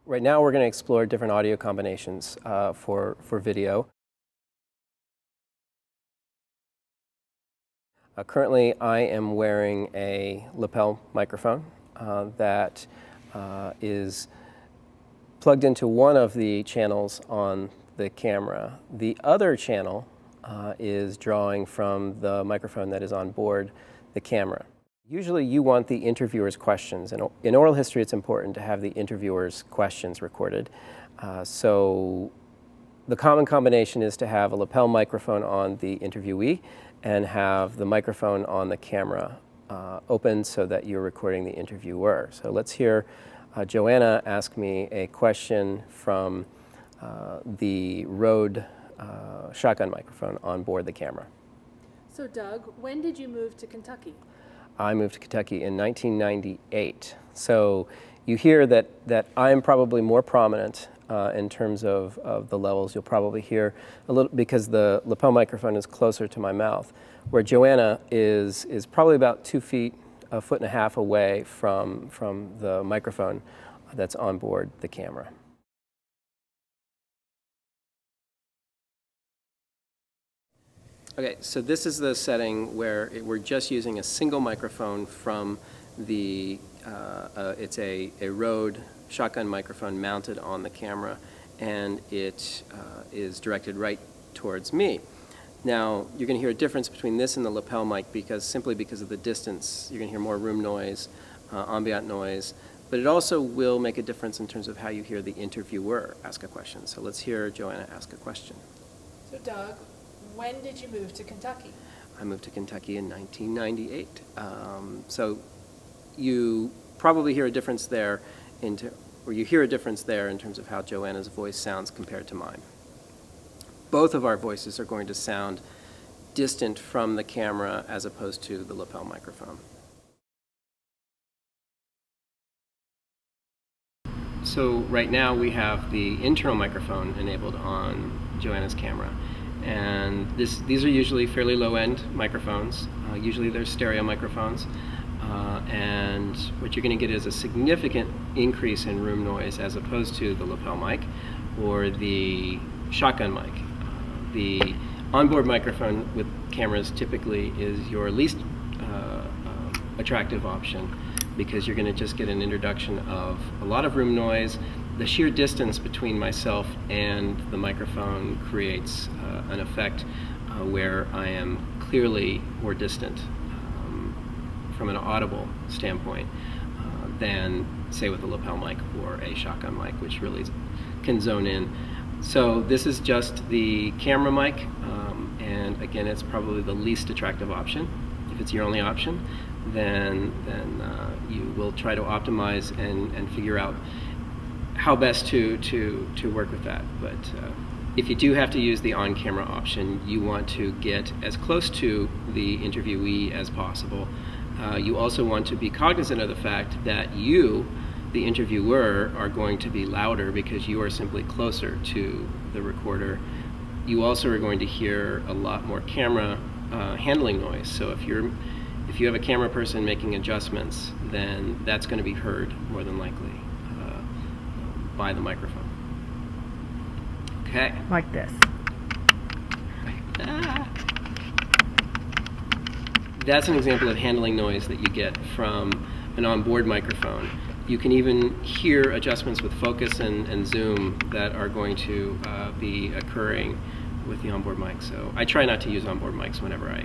Right now we're going to explore different audio combinations for video. Currently I am wearing a lapel microphone that is plugged into one of the channels on the camera. The other channel is drawing from the microphone that is on board the camera. Usually you want the interviewer's questions, and in oral history it's important to have the interviewer's questions recorded. So the common combination is to have a lapel microphone on the interviewee and have the microphone on the camera open so that you're recording the interviewer. So let's hear Joanna ask me a question from the Rode shotgun microphone on board the camera. So Doug, when did you move to Kentucky? I moved to Kentucky in 1998. So you hear that I'm probably more prominent in terms of the levels. You'll probably hear a little, because the lapel microphone is closer to my mouth, where Joanna is probably about 2 feet, a foot and a half away from the microphone that's on board the camera. Okay, so this is the setting where we're just using a single microphone from the, it's a Rode shotgun microphone mounted on the camera, and it is directed right towards me. Now, you're going to hear a difference between this and the lapel mic simply because of the distance. You're going to hear more room noise, ambient noise, but it also will make a difference in terms of how you hear the interviewer ask a question. So let's hear Joanna ask a question. So Doug, when did you move to Kentucky? I moved to Kentucky in 1998. So you probably hear a difference there, you hear a difference there in terms of how Joanna's voice sounds compared to mine. Both of our voices are going to sound distant from the camera as opposed to the lapel microphone. So right now we have the internal microphone enabled on Joanna's camera. And these are usually fairly low-end microphones. Usually they're stereo microphones. And what you're going to get is a significant increase in room noise as opposed to the lapel mic or the shotgun mic. The onboard microphone with cameras typically is your least attractive option, because you're going to just get an introduction of a lot of room noise. The sheer distance between myself and the microphone creates an effect where I am clearly more distant from an audible standpoint than, say, with a lapel mic or a shotgun mic, which really can zone in. So this is just the camera mic, and again, it's probably the least attractive option. If it's your only option, then you will try to optimize and figure out how best to work with that. But if you do have to use the on-camera option, you want to get as close to the interviewee as possible. You also want to be cognizant of the fact that you, the interviewer, are going to be louder because you are simply closer to the recorder. You also are going to hear a lot more camera handling noise. So if you have a camera person making adjustments, then that's going to be heard more than likely by the microphone. Okay. Like this. That's an example of handling noise that you get from an onboard microphone. You can even hear adjustments with focus and zoom that are going to be occurring with the onboard mic. So I try not to use onboard mics whenever I